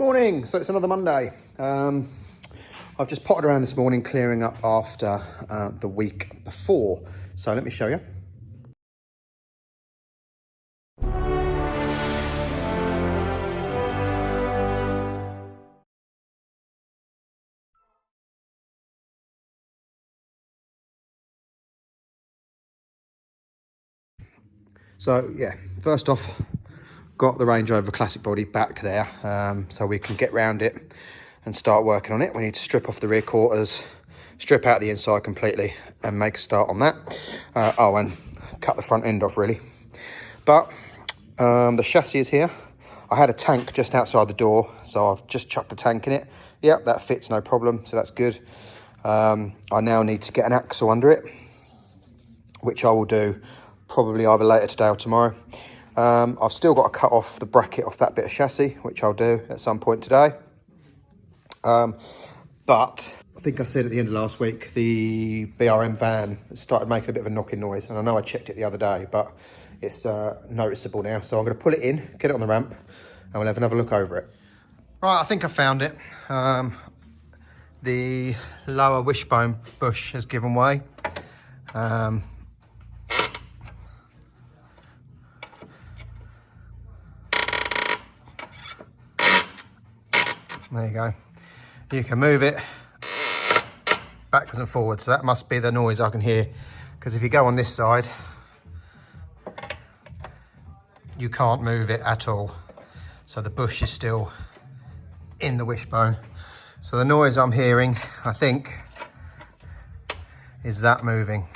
Morning, so it's another Monday. I've just potted around this morning clearing up after the week before. So let me show you. So yeah, first off, got the Range Rover Classic body back there, so we can get round it and start working on it. We need to strip off the rear quarters, strip out the inside completely and make a start on that. And cut the front end off really. But the chassis is here. I had a tank just outside the door, so I've just chucked a tank in it. Yep, that fits no problem, so that's good. I now need to get an axle under it, which I will do probably either later today or tomorrow. I've still got to cut off the bracket off that bit of chassis, which I'll do at some point today. But I think I said at the end of last week, the BRM van started making a bit of a knocking noise. And I know I checked it the other day, but it's noticeable now. So I'm going to pull it in, get it on the ramp, and we'll have another look over it. Right, I think I found it. The lower wishbone bush has given way. There you go. You can move it backwards and forwards. So that must be the noise I can hear. Because if you go on this side, you can't move it at all. So the bush is still in the wishbone. So the noise I'm hearing, I think, is that moving.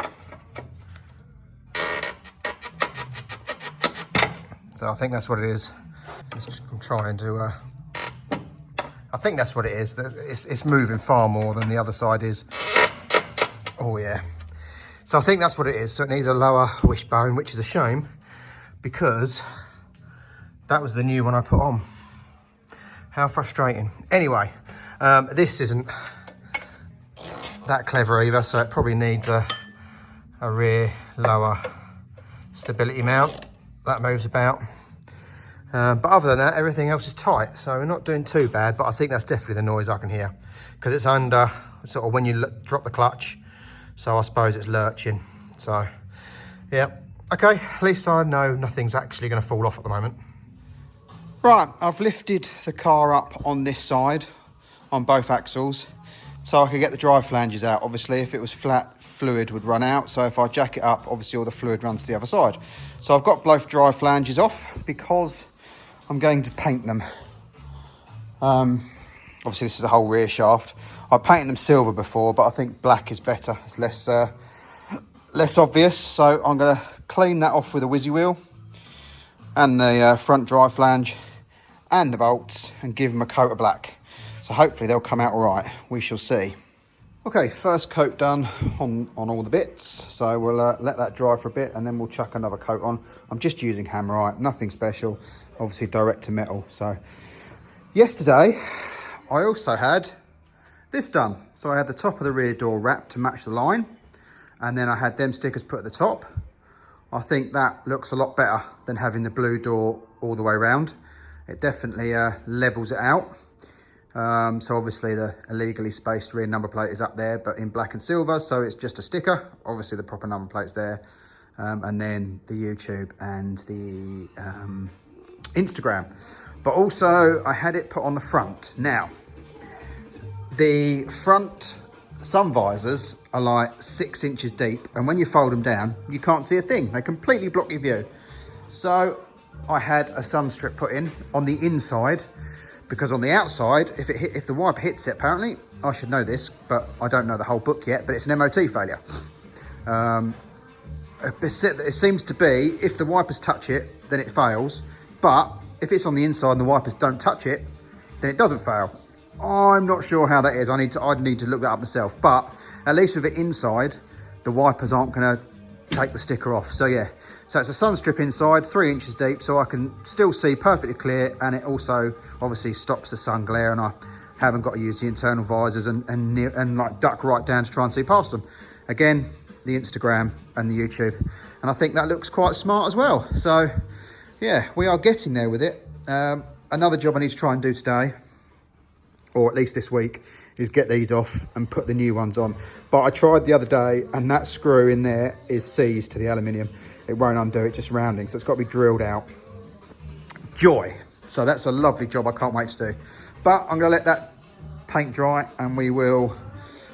So I think that's what it is. I'm trying to... I think that's what it is. It's moving far more than the other side is. Oh yeah. So I think that's what it is. So it needs a lower wishbone, which is a shame because that was the new one I put on. How frustrating. Anyway, this isn't that clever either, so it probably needs a rear lower stability mount. That moves about. But other than that, everything else is tight, so we're not doing too bad, but I think that's definitely the noise I can hear because it's under sort of when you drop the clutch, so I suppose it's lurching. So yeah, okay, at least I know nothing's actually going to fall off at the moment. Right, I've lifted the car up on this side on both axles so I can get the drive flanges out. Obviously if it was flat, fluid would run out, so if I jack it up, obviously all the fluid runs to the other side. So I've got both drive flanges off because I'm going to paint them. Obviously this is the whole rear shaft. I painted them silver before, but I think black is better. It's less obvious. So I'm going to clean that off with a whizzy wheel and the front drive flange and the bolts and give them a coat of black. So hopefully they'll come out all right. We shall see. Okay, first coat done on all the bits. So we'll let that dry for a bit and then we'll chuck another coat on. I'm just using Hammerite, nothing special. Obviously direct to metal. So yesterday I also had this done. So I had the top of the rear door wrapped to match the line. And then I had them stickers put at the top. I think that looks a lot better than having the blue door all the way around. It definitely levels it out. So obviously the illegally spaced rear number plate is up there, but in black and silver, so it's just a sticker. Obviously the proper number plate's there. And then the YouTube and the Instagram. But also I had it put on the front. Now, the front sun visors are like 6 inches deep, and when you fold them down, you can't see a thing. They completely block your view. So I had a sun strip put in on the inside, because on the outside, if the wiper hits it, apparently, I should know this, but I don't know the whole book yet, but it's an MOT failure. It seems to be, if the wipers touch it, then it fails. But if it's on the inside and the wipers don't touch it, then it doesn't fail. I'm not sure how that is. I'd need to look that up myself. But at least with it inside, the wipers aren't going to take the sticker off. So yeah, so it's a sun strip inside, 3 inches deep, so I can still see perfectly clear, and it also obviously stops the sun glare, and I haven't got to use the internal visors and like duck right down to try and see past them. Again, the Instagram and the YouTube, and I think that looks quite smart as well. So yeah, we are getting there with it. Another job I need to try and do today or at least this week, is get these off and put the new ones on. But I tried the other day, and that screw in there is seized to the aluminium. It won't undo it, just rounding, so it's got to be drilled out. Joy. So that's a lovely job I can't wait to do. But I'm going to let that paint dry, and we will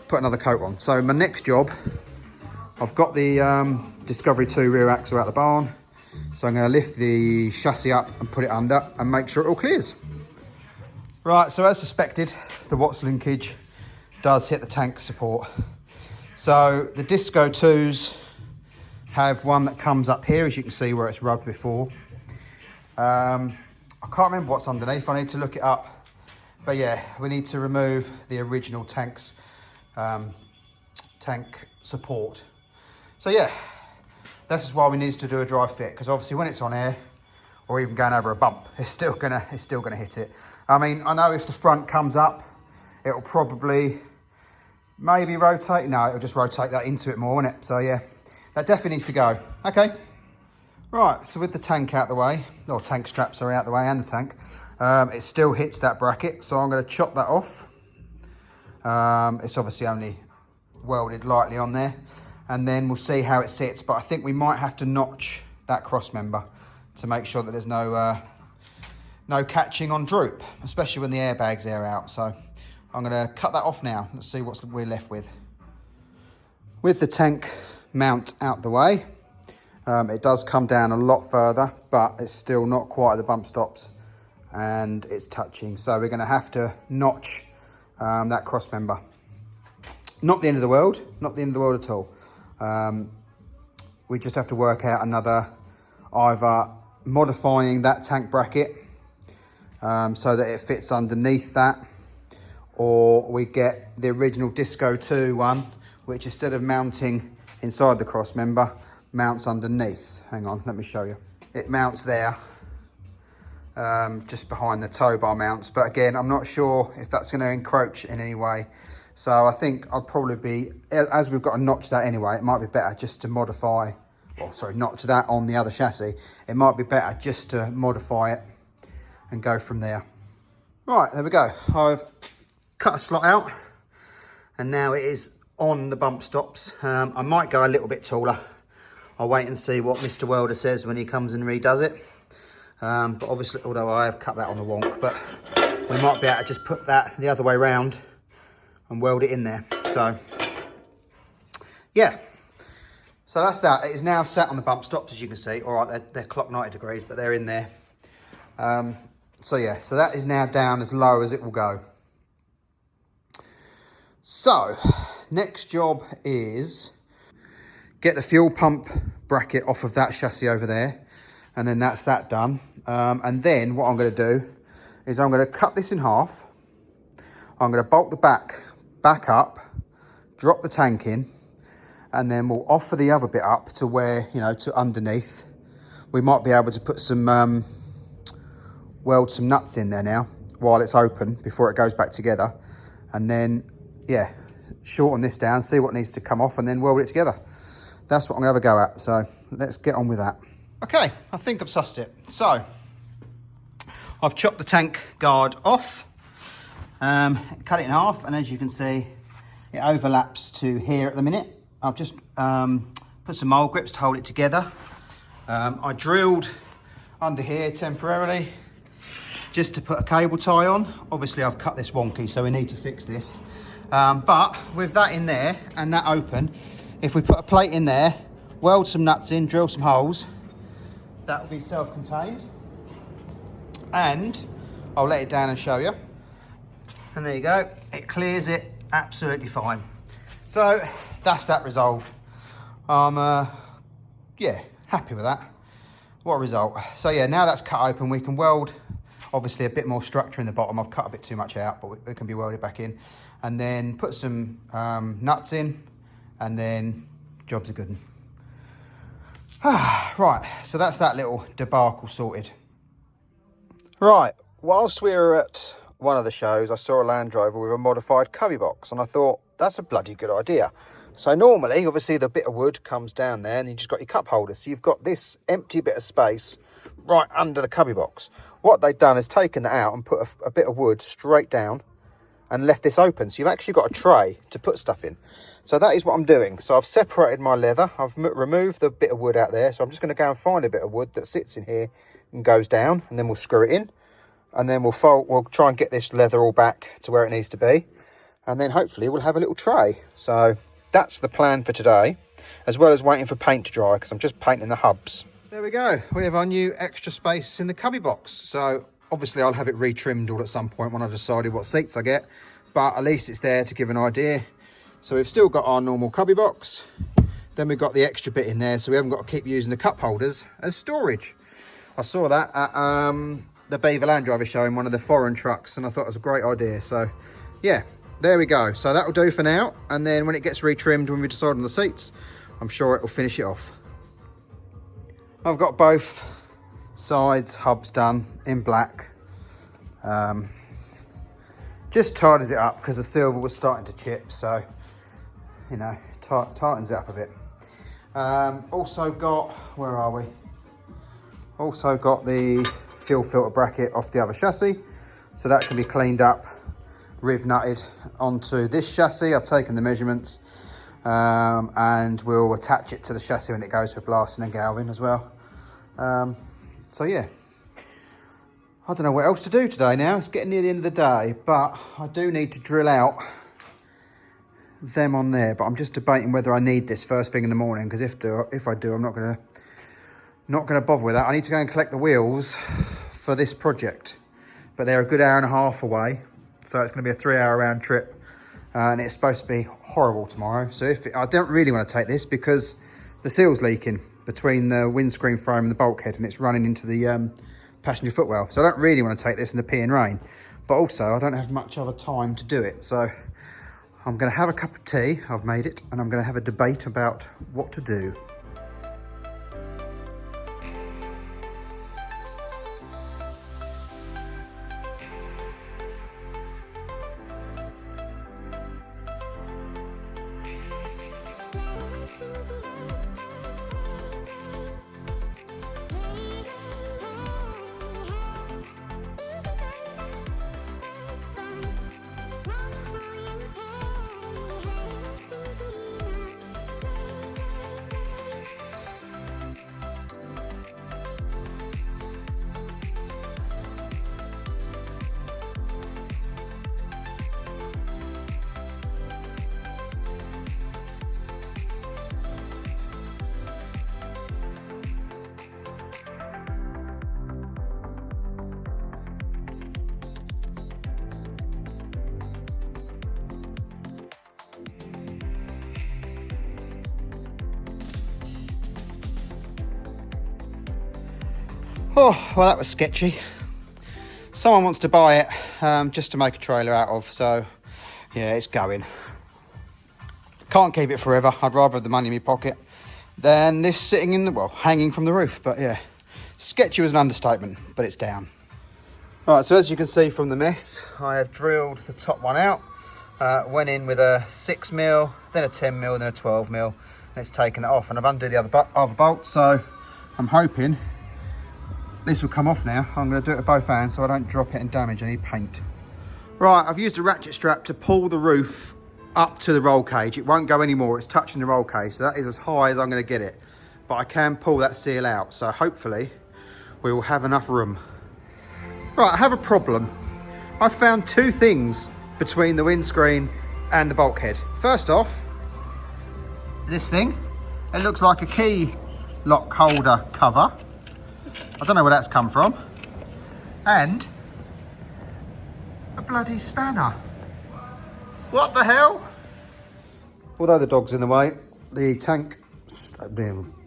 put another coat on. So my next job, I've got the Discovery 2 rear axle out the barn. So I'm going to lift the chassis up and put it under and make sure it all clears. Right, so as suspected, the Watts linkage does hit the tank support. So the Disco 2s have one that comes up here, as you can see, where it's rubbed before. I can't remember what's underneath. I need to look it up. But yeah, we need to remove the original tank's tank support. So yeah, this is why we need to do a dry fit, because obviously when it's on air or even going over a bump, it's still gonna hit it. I mean, I know if the front comes up, it'll probably maybe rotate. No, it'll just rotate that into it more, won't it? So yeah, that definitely needs to go. Okay. Right, so with the tank out the way, or tank straps are out the way and the tank, it still hits that bracket, so I'm going to chop that off. It's obviously only welded lightly on there, and then we'll see how it sits, but I think we might have to notch that cross member to make sure that there's no catching on droop, especially when the airbags air out. So I'm going to cut that off now. Let's see what we're left with. With the tank mount out the way, it does come down a lot further, but it's still not quite at the bump stops, and it's touching. So we're going to have to notch that cross member. Not the end of the world, not the end of the world at all. We just have to work out another, either modifying that tank bracket so that it fits underneath that, or we get the original Disco 2 one, which instead of mounting inside the cross member, mounts underneath. Hang on, let me show you. It mounts there, just behind the tow bar mounts. But again, I'm not sure if that's going to encroach in any way. So I think I'll probably be, as we've got to notch that anyway, it might be better just to modify, or sorry, notch that on the other chassis. It might be better just to modify it and go from there. Right, there we go. I've cut a slot out, and now it is on the bump stops. I might go a little bit taller. I'll wait and see what Mr. Welder says when he comes and redoes it. But obviously, although I have cut that on the wonk, but we might be able to just put that the other way round and weld it in there. So yeah, so that's that. It is now sat on the bump stops, as you can see. All right, they're clocked 90 degrees, but they're in there. So yeah, so that is now down as low as it will go. So next job is get the fuel pump bracket off of that chassis over there, and then that's that done. And then what I'm going to do is I'm going to cut this in half. I'm going to bolt the back up, drop the tank in, and then we'll offer the other bit up to where, you know, to underneath. We might be able to put some weld some nuts in there now while it's open before it goes back together, and then yeah, shorten this down, see what needs to come off, and then weld it together. That's what I'm gonna have a go at, so let's get on with that. Okay, I think I've sussed it. So I've chopped the tank guard off, cut it in half, and as you can see, it overlaps to here at the minute. I've just put some mole grips to hold it together. I drilled under here temporarily just to put a cable tie on. Obviously I've cut this wonky, so we need to fix this. But with that in there and that open, if we put a plate in there, weld some nuts in, drill some holes, that will be self-contained. And I'll let it down and show you. And there you go, it clears it absolutely fine. So that's that resolved. Yeah, happy with that. What a result. So yeah, now that's cut open, we can weld obviously a bit more structure in the bottom. I've cut a bit too much out, but it can be welded back in. And then put some nuts in, and then job's a good one. Right, so that's that little debacle sorted. Right, whilst we were at one of the shows, I saw a Land Rover with a modified cubby box, and I thought, that's a bloody good idea. So normally, obviously, the bit of wood comes down there, and you just got your cup holder. So you've got this empty bit of space right under the cubby box. What they've done is taken that out and put a bit of wood straight down and left this open. So you've actually got a tray to put stuff in. So that is what I'm doing. So I've separated my leather. I've removed the bit of wood out there. So I'm just going to go and find a bit of wood that sits in here and goes down, and then we'll screw it in. And then we'll try and get this leather all back to where it needs to be. And then hopefully we'll have a little tray. So that's the plan for today, as well as waiting for paint to dry, because I'm just painting the hubs. There we go. We have our new extra space in the cubby box. So obviously I'll have it retrimmed all at some point when I've decided what seats I get, but at least it's there to give an idea. So we've still got our normal cubby box. Then we've got the extra bit in there, so we haven't got to keep using the cup holders as storage. I saw that at the Beaver Land Rover show in one of the foreign trucks, and I thought it was a great idea. So yeah, there we go. So that'll do for now. And then when it gets retrimmed, when we decide on the seats, I'm sure it will finish it off. I've got both sides hubs done in black. Just tightens it up because the silver was starting to chip, so you know, tightens it up a bit. Also got, where are we? Also got the fuel filter bracket off the other chassis, so that can be cleaned up, riv nutted onto this chassis. I've taken the measurements, and we'll attach it to the chassis when it goes for blasting and galving as well. So yeah, I don't know what else to do today now. It's getting near the end of the day, but I do need to drill out them on there. But I'm just debating whether I need this first thing in the morning, because if I do, I'm not gonna bother with that. I need to go and collect the wheels for this project, but they're a good hour and a half away, so it's going to be a 3-hour round trip, and it's supposed to be horrible tomorrow. So I don't really want to take this because the seal's leaking between the windscreen frame and the bulkhead, and it's running into the passenger footwell. So I don't really want to take this in the peeing rain, but also I don't have much other time to do it. So I'm going to have a cup of tea, I've made it, and I'm going to have a debate about what to do. Oh, well, that was sketchy. Someone wants to buy it just to make a trailer out of, so yeah, it's going. Can't keep it forever. I'd rather have the money in my pocket than this sitting in the, well, hanging from the roof. But yeah, sketchy was an understatement, but it's down. Right, so as you can see from the mess, I have drilled the top one out. Went in with a 6mm, then a 10mm, then a 12mm, and it's taken it off. And I've undone the other bolt, so I'm hoping this will come off now. I'm going to do it with both hands so I don't drop it and damage any paint. Right, I've used a ratchet strap to pull the roof up to the roll cage. It won't go anymore, it's touching the roll cage, so that is as high as I'm going to get it. But I can pull that seal out, so hopefully we will have enough room. Right, I have a problem. I found two things between the windscreen and the bulkhead. First off, this thing. It looks like a key lock holder cover. I don't know where that's come from. And a bloody spanner. What the hell? Although the dog's in the way, the tank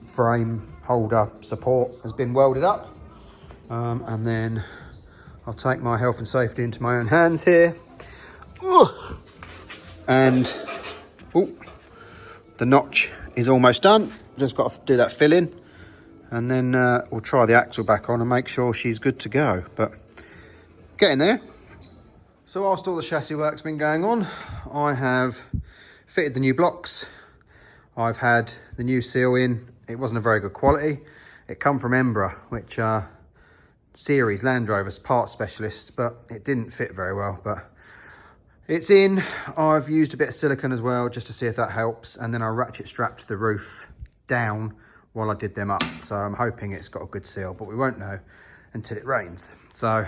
frame holder support has been welded up. And then I'll take my health and safety into my own hands here. Ooh. And the notch is almost done. Just got to do that fill in. And then we'll try the axle back on and make sure she's good to go. But getting there. So whilst all the chassis work's been going on, I have fitted the new blocks. I've had the new seal in. It wasn't a very good quality. It come from Embra, which are series Land Rovers parts specialists, but it didn't fit very well. But It's in. I've used a bit of silicone as well, just to see if that helps. And then I ratchet strapped the roof down while I did them up. So I'm hoping it's got a good seal, but we won't know until it rains. So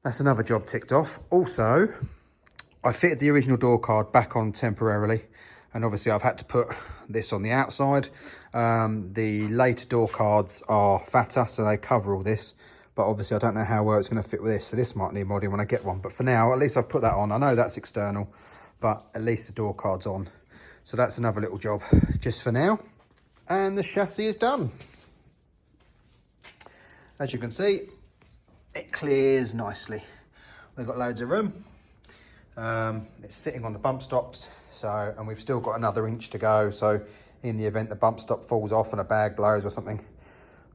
that's another job ticked off. Also, I fitted the original door card back on temporarily. And obviously I've had to put this on the outside. The later door cards are fatter, so they cover all this. But obviously I don't know how well it's going to fit with this. So this might need modding when I get one. But for now, at least I've put that on. I know that's external, but at least the door card's on. So that's another little job just for now. And the chassis is done. As you can see, it clears nicely. We've got loads of room. It's sitting on the bump stops. So, and we've still got another inch to go. So in the event the bump stop falls off and a bag blows or something,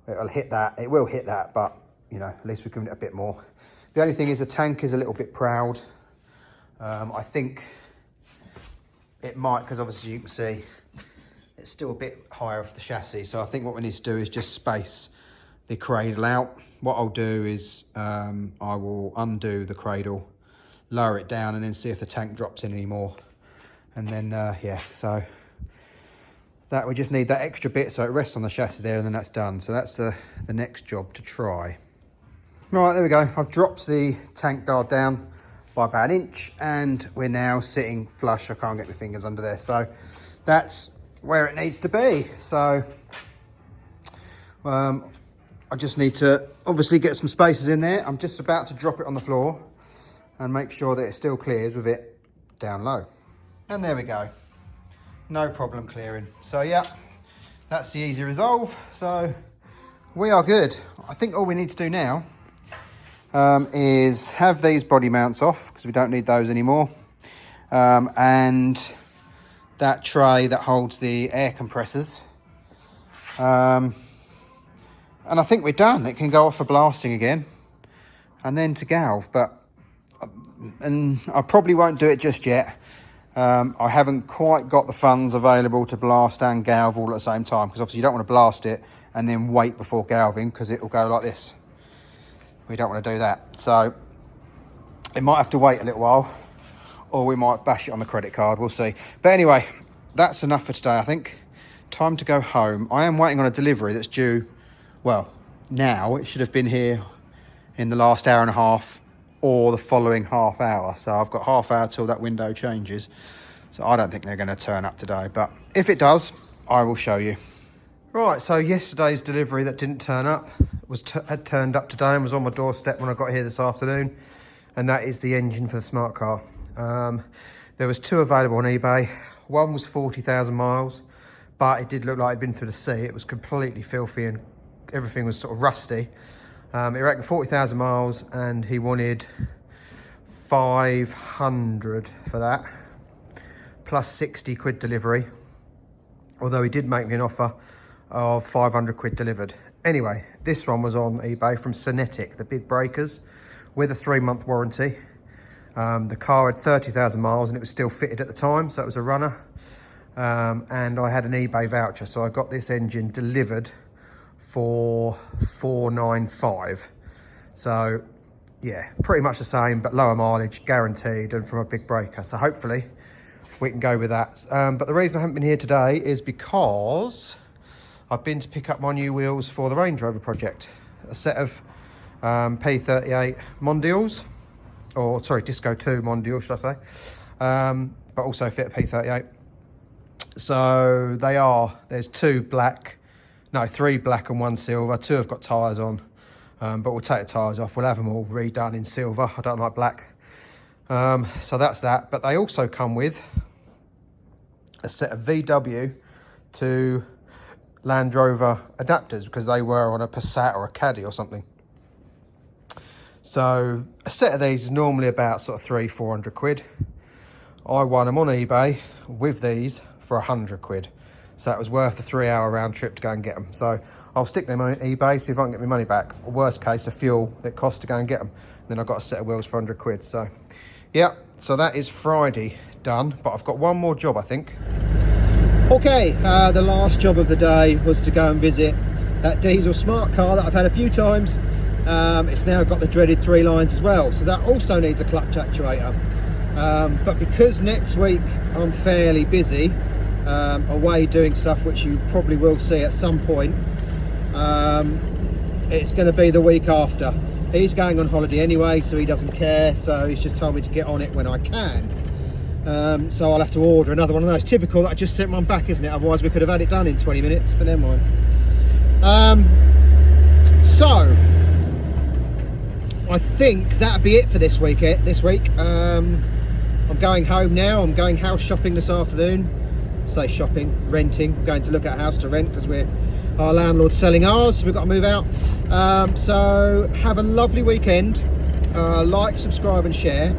it'll hit that. It will hit that, but you know, at least we've given it a bit more. The only thing is the tank is a little bit proud. I think it might, because obviously you can see it's still a bit higher off the chassis. So I think what we need to do is just space the cradle out. What I'll do is I will undo the cradle, lower it down, and then see if the tank drops in anymore. And then, yeah, so that we just need that extra bit so it rests on the chassis there, and then that's done. So that's the next job to try. Right, there we go. I've dropped the tank guard down by about an inch, and we're now sitting flush. I can't get my fingers under there. So that's where it needs to be. So I just need to obviously get some spaces in there. I'm just about to drop it on the floor and make sure that it still clears with it down low. And there we go. No problem clearing. So yeah, that's the easy resolve. So we are good. I think all we need to do now is have these body mounts off, because we don't need those anymore. And that tray that holds the air compressors. And I think we're done. It can go off for blasting again and then to galv, and I probably won't do it just yet. I haven't quite got the funds available to blast and galv all at the same time, because obviously you don't want to blast it and then wait before galving, because it will go like this. We don't want to do that. So it might have to wait a little while, or we might bash it on the credit card. We'll see. But anyway, that's enough for today, I think. Time to go home. I am waiting on a delivery that's due, well, now. It should have been here in the last hour and a half or the following half hour. So I've got half hour till that window changes. So I don't think they're going to turn up today. But if it does, I will show you. Right, so yesterday's delivery that didn't turn up had turned up today and was on my doorstep when I got here this afternoon. And that is the engine for the smart car. There was two available on eBay. One was 40,000 miles, but it did look like it'd been through the sea. It was completely filthy and everything was sort of rusty. He reckoned 40,000 miles and he wanted 500 for that, plus 60 quid delivery. Although he did make me an offer of 500 quid delivered. Anyway, this one was on eBay from Cinetic, the big breakers, with a 3-month warranty. The car had 30,000 miles and it was still fitted at the time, so it was a runner. And I had an eBay voucher, so I got this engine delivered for 495. So yeah, pretty much the same, but lower mileage guaranteed, and from a big breaker. So hopefully we can go with that. But the reason I haven't been here today is because I've been to pick up my new wheels for the Range Rover project. A set of P38 Mondials, or sorry, Disco 2 Mondials, should I say. But also fit a P38. So they are, there's three black and one silver. Two have got tyres on, but we'll take the tyres off. We'll have them all redone in silver. I don't like black. So that's that. But they also come with a set of VW to Land Rover adapters, because they were on a Passat or a Caddy or something. So a set of these is normally about sort of 300-400 quid. I won them on eBay with these for 100 quid. So it was worth the 3-hour round trip to go and get them. So I'll stick them on eBay, see if I can get my money back. Or worst case, the fuel that costs to go and get them. And then I've got a set of wheels for 100 quid. So yeah, so that is Friday done. But I've got one more job, I think. Okay, the last job of the day was to go and visit that diesel smart car that I've had a few times. It's now got the dreaded 3 lines as well. So that also needs a clutch actuator. But because next week I'm fairly busy away doing stuff, which you probably will see at some point, it's going to be the week after. He's going on holiday anyway, so he doesn't care, so he's just told me to get on it when I can. So I'll have to order another one of those. Typical that I just sent one back, isn't it? Otherwise we could have had it done in 20 minutes, but never mind. So I think that'd be it for this week. I'm going home now. I'm going house shopping this afternoon. Say shopping, renting. I'm going to look at a house to rent because our landlord's selling ours, so we've got to move out. So have a lovely weekend. Like, subscribe and share.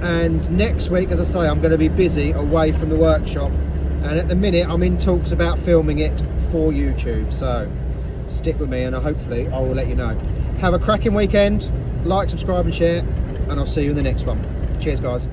And next week, as I say, I'm going to be busy away from the workshop, and at the minute I'm in talks about filming it for YouTube, so stick with me and hopefully I will let you know. Have a cracking weekend. Like, subscribe and share, and I'll see you in the next one. Cheers guys.